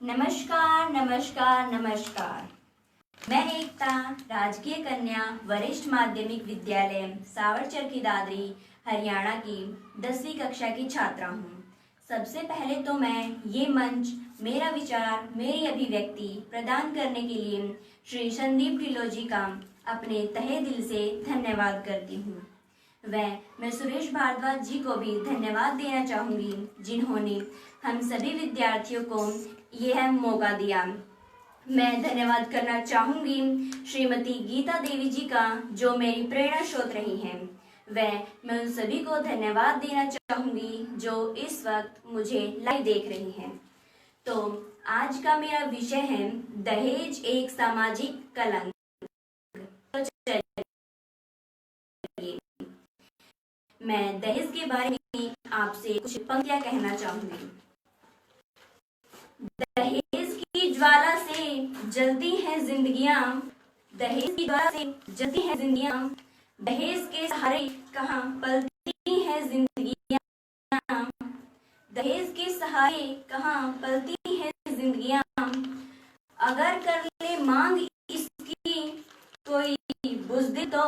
नमस्कार नमस्कार नमस्कार। मैं एकता राजकीय कन्या वरिष्ठ माध्यमिक विद्यालय सावरचर की दादरी हरियाणा की 10वीं कक्षा की छात्रा हूँ। सबसे पहले तो मैं ये मंच, मेरा विचार, मेरी अभिव्यक्ति प्रदान करने के लिए श्री संदीप ढिल्लों जी का अपने तहे दिल से धन्यवाद करती हूँ। मैं सुरेश भारद्वाज जी को भी धन्यवाद देना चाहूँगी, जिन्होंने हम सभी विद्यार्थियों को यह मौका दिया। मैं धन्यवाद करना चाहूँगी श्रीमती गीता देवी जी का, जो मेरी प्रेरणा स्रोत रही हैं। मैं उन सभी को धन्यवाद देना चाहूँगी जो इस वक्त मुझे लाइव देख रही हैं। तो आज का मेरा विषय है दहेज एक सामाजिक कलंक। तो चलिए, मैं दहेज के बारे में आपसे कुछ पंक्तियां कहना चाहूंगी। दहेज की ज्वाला से जलती हैं जिंदगियां, दहेज की ज्वाला से जलती हैं जिंदगियां, दहेज के सहारे कहाँ पलती हैं जिंदगियां, दहेज के सहारे कहाँ पलती हैं जिंदगियां, अगर कर ले मांग इसकी कोई बुज़दिल तो,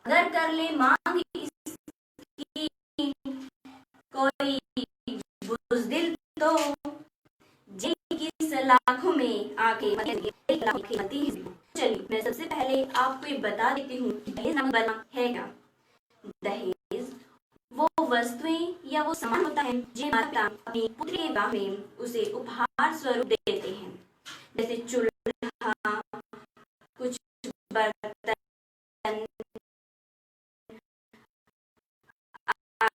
अगर कर ले मांग इसकी कोई बुज़दिल तो, जी की सलाखों में आके खेलती है। चलिए, मैं सबसे पहले आपको ये बता देती हूँ दहेज नामक बला है क्या। दहेज वो वस्तुएं या वो सामान होता है जिन्हें माता पिता अपनी पुत्री के विवाह में उसे उपहार स्वरूप देते हैं, जैसे चूल्हा, कुछ बर्तन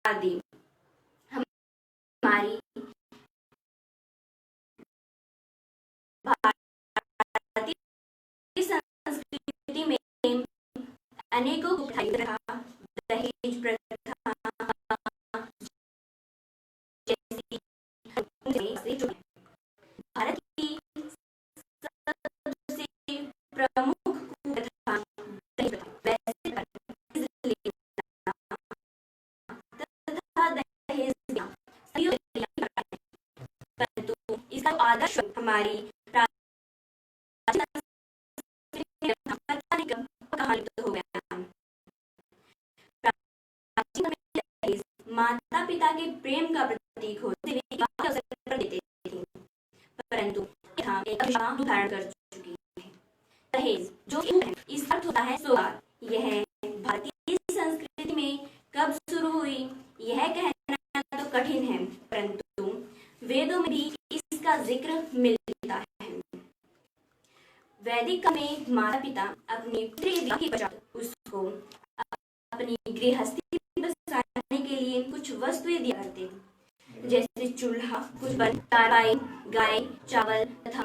आदि। हमारी भारतीय संस्कृति में अनेकों प्रथा, दहेज प्रथा जैसी भारत की सबसे प्रमुख प्रथा दहेज प्रथा। वैसे तथा दहेज परंतु इसका आदर्श हमारी हो गया। माता पिता के प्रेम का प्रतीक होते हुए अवसर पर देते थे, परंतु यहाँ एक रूप धारण कर चुकी है। दहेज जो इस अर्थ होता है सौगात। यह भारतीय संस्कृति में कब शुरू हुई यह कहना तो कठिन है, परंतु वेदों में भी इसका जिक्र मिलता है। वैदिक काल में माता पिता अपनी पुत्री के विवाह के पश्चात उसको अपनी गृहस्थी बसाने के लिए कुछ वस्तुएं दिया करते थे, जैसे चूल्हा, कुछ बर्तन, गाय, चावल तथा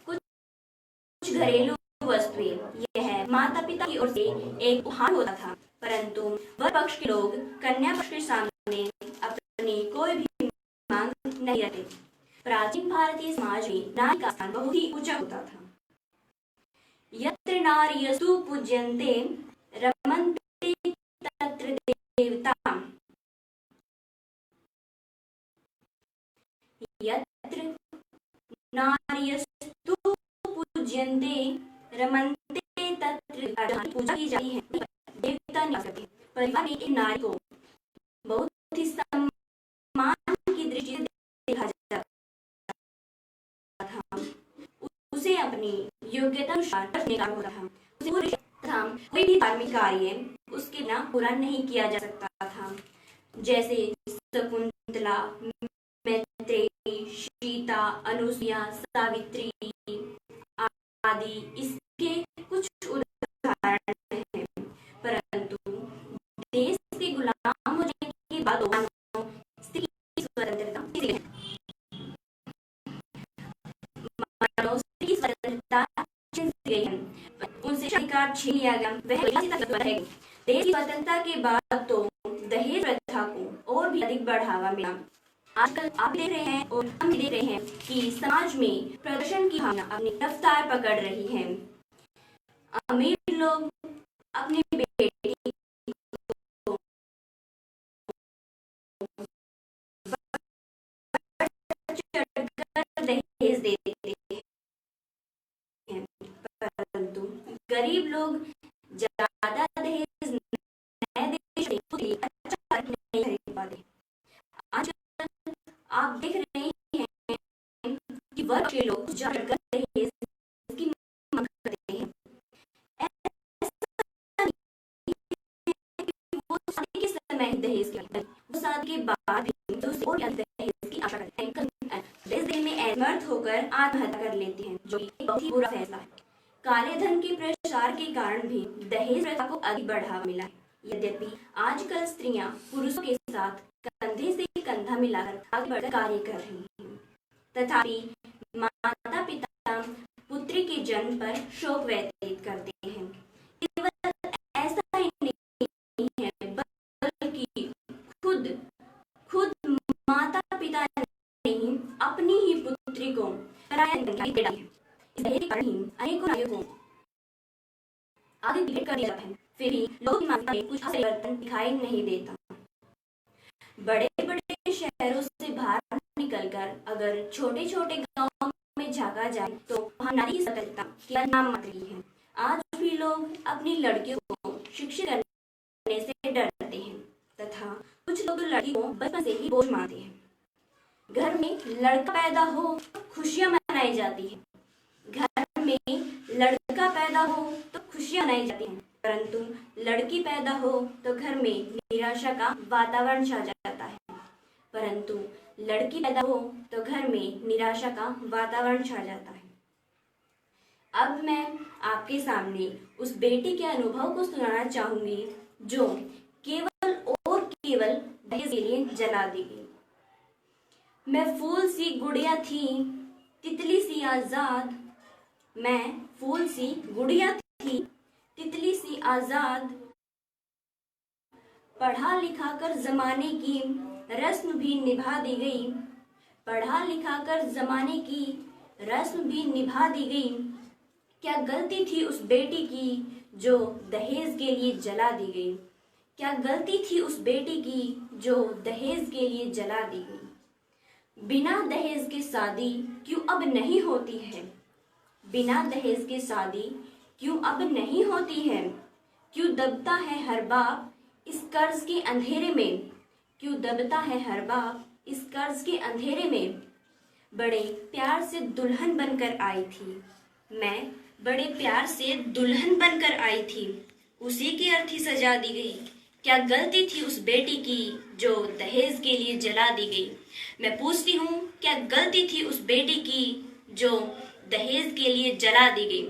कुछ घरेलू वस्तुएं। यह माता पिता की ओर से एक उपहार होता था, परंतु वर पक्ष के लोग कन्या पक्ष के सामने अपनी कोई भी मांग नहीं रखते। प्राचीन भारतीय समाज में नारी का स्थान बहुत ही ऊंचा होता था। यत्र नार्यस्तु पूज्यन्ते रमन्ते तत्र देवता, यत्र नार्यस्तु पूज्यन्ते रमन्ते तत्र देवता, पूजा की जाती है, देवता नहीं आ सकते। परिवार में एक नारी को बहुत ही सम्मान की दृष्टि से देखा जाता था, उसे अपनी योग्यता अनुसार होता था, कोई भी धार्मिक कार्य उसके बिना पूरा नहीं किया जा सकता था, जैसे शकुंतला, मैत्रेयी, सीता, अनुसुईया, सावित्री आदि इसके कुछ उदाहरण हैं। परंतु देश के गुलाम हो जाने के बाद स्त्री की स्वतंत्रता उनसे अधिकार छीन लिया गया। वह देश की स्वतंत्रता के बाद तो दहेज प्रथा को और भी अधिक बढ़ावा मिला। आजकल आप देख रहे हैं और हम देख रहे हैं कि समाज में प्रदर्शन की भावना अपनी रफ्तार पकड़ रही है। अमीर लोग अपनी बेटी को देते हैं, परंतु गरीब लोग ज्यादा दहेज नहीं देते, अच्छा नहीं खरीद पाते। आजकल आप देख रहे हैं कि वर्ग के लोग ज्यादा दहेज की मांग करते हैं। ऐसा नहीं है कि वो शादी के समय दहेज के, वो शादी के बाद भी दूसरे और दहेज की आशा करते हैं। दहेज देने में असमर्थ होकर आत्महत्या कर लेते हैं, जो एक बहुत ही बुरा फैसला है। काले धन के प्रसार के कारण भी दहेज प्रथा को अधिक बढ़ावा मिला है। यद्यपि आजकल स्त्रियां पुरुषों के साथ कंधे से कंधा मिलाकर आगे बढ़कर कार्य कर रही हैं, तथापि माता पिता पुत्री के जन्म पर शोक व्यतीत करते हैं। केवल ऐसा ही नहीं है, बल्कि खुद माता पिता ने ही अपनी ही पुत्री को पराया दे डाला है। इस दहेज के कारण ही अनेकों नारियों को आगे बिगड़ कर दिया जाता है। फिर भी लोगों की मानसिकता में कुछ परिवर्तन दिखाई नहीं देता। बड़े बड़े शहरों से बाहर निकलकर अगर छोटे छोटे गांवों में झांका जाए तो वहां नारी की स्वतंत्रता केवल नाम मात्र की है। आज भी लोग अपनी लड़कियों को शिक्षित करने से डरते हैं, तथा कुछ लोग लड़की को बचपन से ही बोझ मानते हैं। घर में लड़का पैदा हो तो खुशियां मनाई जाती है, घर में लड़का पैदा हो तो खुशियां मनाई जाती हैं, परंतु लड़की पैदा हो तो घर में निराशा का वातावरण छा जाता है। परंतु लड़की पैदा हो तो घर में निराशा का वातावरण छा जाता है। अब मैं आपके सामने उस बेटी के अनुभव को सुनाना चाहूंगी जो केवल और केवल दहेज के लिए जला दी गई। मैं फूल सी गुड़िया थी, तितली सी आजाद। मैं फूल सी गुड़िया थी, तितली सी आजाद। पढ़ा लिखा कर जमाने की रस्म भी निभा दी गई। पढ़ा लिखा कर जमाने की रस्म भी निभा दी गई। क्या गलती थी उस बेटी की जो दहेज के लिए जला दी गई। क्या गलती थी उस बेटी की जो दहेज के लिए जला दी गई। बिना दहेज के शादी क्यों अब नहीं होती है। बिना दहेज के शादी क्यों अब नहीं होती है। क्यों दबता है हर बाप इस कर्ज के अंधेरे में। क्यों दबता है हर बाप इस कर्ज के अंधेरे में। बड़े प्यार से दुल्हन बनकर आई थी मैं, बड़े प्यार से दुल्हन बनकर आई थी, उसी की अर्थी सजा दी गई। क्या गलती थी उस बेटी की जो दहेज के लिए जला दी गई। मैं पूछती हूँ, क्या गलती थी उस बेटी की जो दहेज के लिए जला दी गई।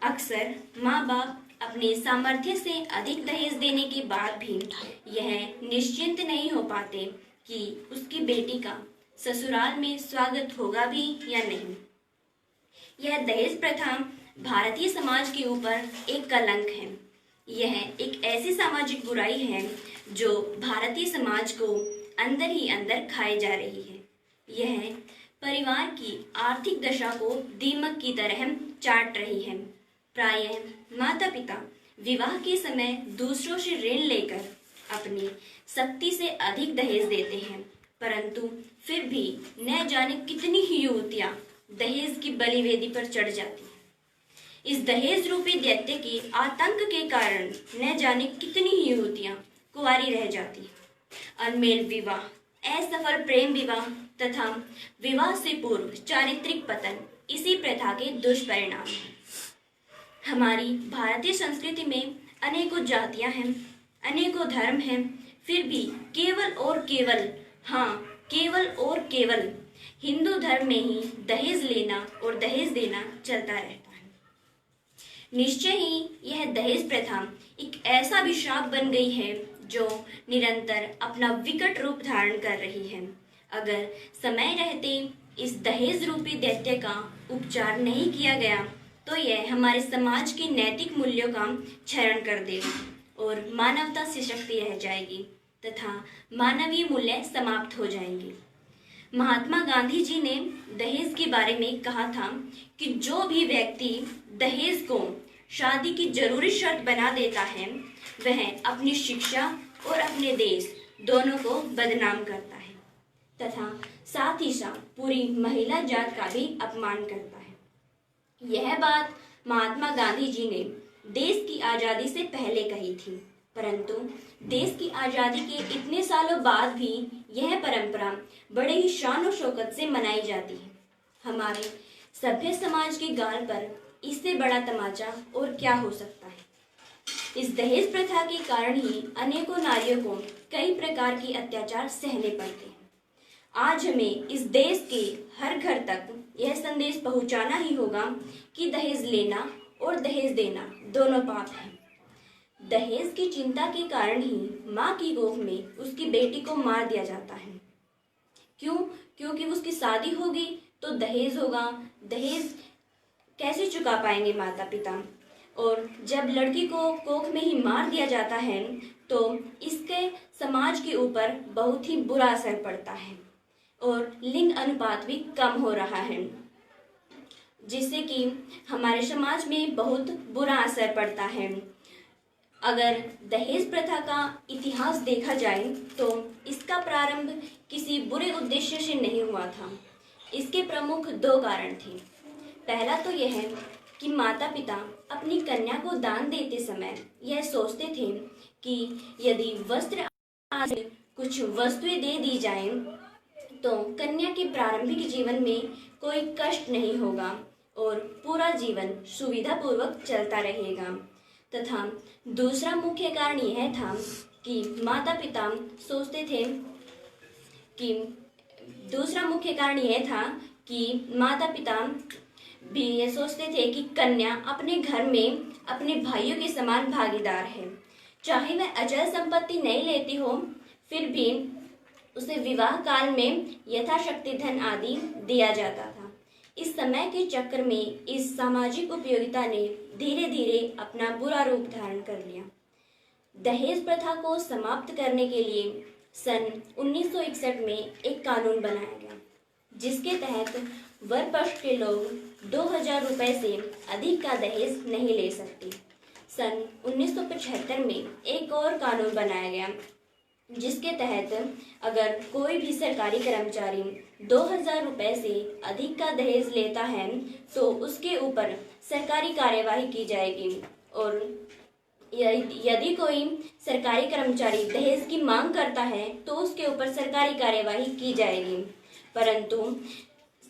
अक्सर माँ बाप अपने सामर्थ्य से अधिक दहेज देने के बाद भी यह निश्चिंत नहीं हो पाते कि उसकी बेटी का ससुराल में स्वागत होगा भी या नहीं। यह दहेज प्रथा भारतीय समाज के ऊपर एक कलंक है। यह एक ऐसी सामाजिक बुराई है जो भारतीय समाज को अंदर ही अंदर खाए जा रही है। यह परिवार की आर्थिक दशा को दीमक की तरह चाट रही है। प्रायः माता पिता विवाह के समय दूसरों से ऋण लेकर अपनी शक्ति से अधिक दहेज देते हैं, परंतु फिर भी न जाने कितनी ही युवतियां दहेज की बलिवेदी पर चढ़ जाती हैं। इस दहेज रूपी दैत्य के आतंक के कारण न जाने कितनी ही युवतियां कुंवारी रह जाती हैं। अनमेल विवाह, असफल प्रेम विवाह तथा विवाह से पूर्व चारित्रिक पतन इसी प्रथा के दुष्परिणाम हैं। हमारी भारतीय संस्कृति में अनेकों जातियां हैं, अनेकों धर्म हैं, फिर भी केवल और केवल, हाँ केवल और केवल हिंदू धर्म में ही दहेज लेना और दहेज देना चलता रहता है। निश्चय ही यह दहेज प्रथा एक ऐसा अभिशाप बन गई है जो निरंतर अपना विकट रूप धारण कर रही है। अगर समय रहते इस दहेज रूपी दैत्य का उपचार नहीं किया गया तो यह हमारे समाज के नैतिक मूल्यों का क्षरण कर देगा और मानवता से शक्ति रह जाएगी तथा मानवीय मूल्य समाप्त हो जाएंगे। महात्मा गांधी जी ने दहेज के बारे में कहा था कि जो भी व्यक्ति दहेज को शादी की जरूरी शर्त बना देता है वह अपनी शिक्षा और अपने देश दोनों को बदनाम करता है। तथा साथ ही साथ पूरी महिला जात का भी अपमान करता है। यह बात महात्मा गांधी जी ने देश की आजादी से पहले कही थी, परंतु देश की आजादी के इतने सालों बाद भी यह परंपरा बड़े ही शान और शौकत से मनाई जाती है। हमारे सभ्य समाज के गाल पर इससे बड़ा तमाचा और क्या हो सकता है। इस दहेज प्रथा के कारण ही अनेकों नारियों को कई प्रकार के अत्याचार सहने पड़ते हैं। आज हमें इस देश के हर घर तक यह संदेश पहुंचाना ही होगा कि दहेज लेना और दहेज देना दोनों पाप हैं। दहेज की चिंता के कारण ही माँ की गोद में उसकी बेटी को मार दिया जाता है। क्यों? क्योंकि उसकी शादी होगी तो दहेज होगा, दहेज कैसे चुका पाएंगे माता पिता। और जब लड़की को कोख में ही मार दिया जाता है तो इसके समाज के ऊपर बहुत ही बुरा असर पड़ता है और लिंग अनुपात भी कम हो रहा है, जिससे कि हमारे समाज में बहुत बुरा असर पड़ता है। अगर दहेज प्रथा का इतिहास देखा जाए तो इसका प्रारंभ किसी बुरे उद्देश्य से नहीं हुआ था। इसके प्रमुख दो कारण थे। पहला तो यह कि माता पिता अपनी कन्या को दान देते समय यह सोचते थे कि यदि वस्त्र आदि कुछ वस्तुएं दे दी जाएं तो कन्या के प्रारंभिक जीवन में कोई कष्ट नहीं होगा और पूरा जीवन सुविधापूर्वक चलता रहेगा। तथा दूसरा मुख्य कारण यह था कि माता पिता सोचते थे कि माता पिता भी ये सोचते थे कि कन्या अपने घर में अपने भाइयों के समान भागीदार है। चाहे वह अचल संपत्ति नहीं लेती हो, फिर भी उसे विवाह काल में यथाशक्ति धन आदि दिया जाता था। इस समय के चक्र में इस सामाजिक उपयोगिता ने धीरे धीरे अपना बुरा रूप धारण कर लिया। दहेज प्रथा को समाप्त करने के लिए सन 1961 में एक कानून बनाया गया, जिसके तहत वर पक्ष के लोग 2000 रुपए से अधिक का दहेज नहीं ले सकते। सन 1975 में एक और कानून बनाया गया, जिसके तहत अगर कोई भी सरकारी कर्मचारी 2000 रुपए से अधिक का दहेज लेता है तो उसके ऊपर सरकारी कार्यवाही की जाएगी और यदि कोई सरकारी कर्मचारी दहेज की मांग करता है तो उसके ऊपर सरकारी कार्यवाही की जाएगी। परंतु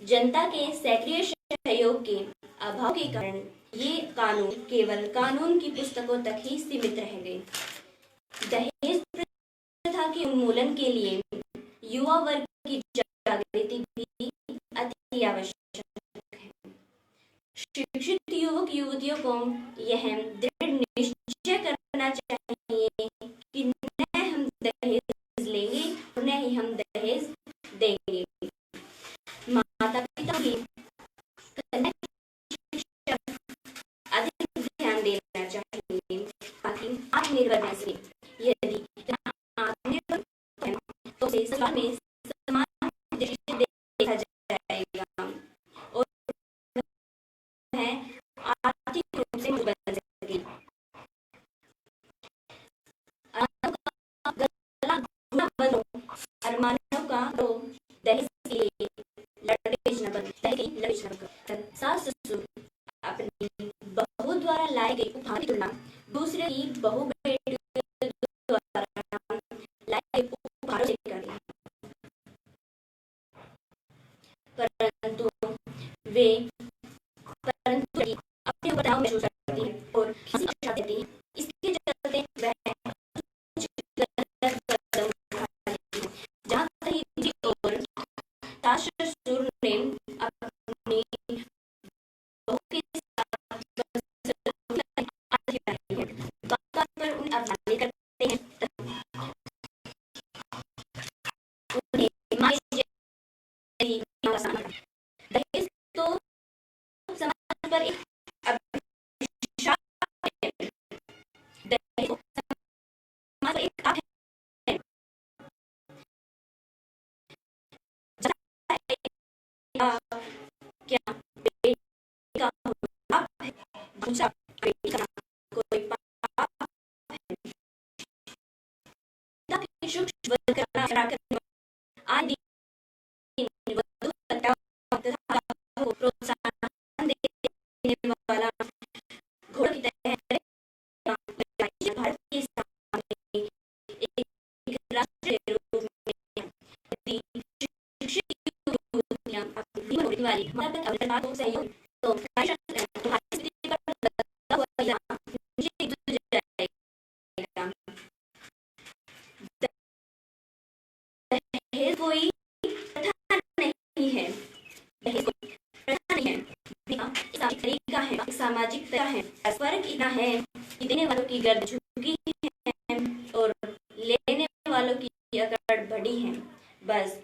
जनता के सक्रिय सहयोग के अभाव के कारण ये कानून केवल कानून की पुस्तकों तक ही सीमित रह गए। दहेज प्रथा के उन्मूलन के लिए युवा वर्ग की जागृति भी अति आवश्यक है। शिक्षित युवक युवतियों को यह दृढ़ निश्चय करना चाहिए कि न हम दहेज लेंगे और न ही हम दहेज देंगे। माता पिता भी अधिक ध्यान देना चाहिए ताकि आत्मनिर्भर बन सके। यदि आत्मनिर्भर है तो उसे समाज में समान दृष्टि से देखा जाएगा और वह आर्थिक रूप से मजबूत बन सके। अरमानों का तो दहेज के लिए सास ससुर अपनी बहू द्वारा लाए गए उपहार की तुलना दूसरे की बहू बेटियों द्वारा लाए गए उपहारों से करते हैं, परंतु अपने ऊपर तनाव महसूस करती है और किसी को आशा देती है। इसके चलते वह जहाँ कहीं दूसरी ओर सास ससुर ने अपनी बहू के साथ बात पर उन्हें अपमानित करते हैं, उन्हें दहेज तो समाज पर एक अभिशाप है। दहेज समाज पर एक पाप है। क्या बेटी का पाप है? दूसरा बेटी का कोई पाप है? सूक्ष्म वर्ग करना आदि वाली माता पिता अवसर को सहयोग तो तुम्हारी स्थिति पर लगा हुआ इल्जाम मुझे एक दूर जाएगा। दहेज कोई प्रथा नहीं है, दहेज कोई प्रथा नहीं है, एक सामाजिक तरीका है, एक सामाजिक तरीका है। फर्क इतना है कि देने वालों की गर्दन झुकी है और लेने वालों की अकड़ बढ़ी है। बस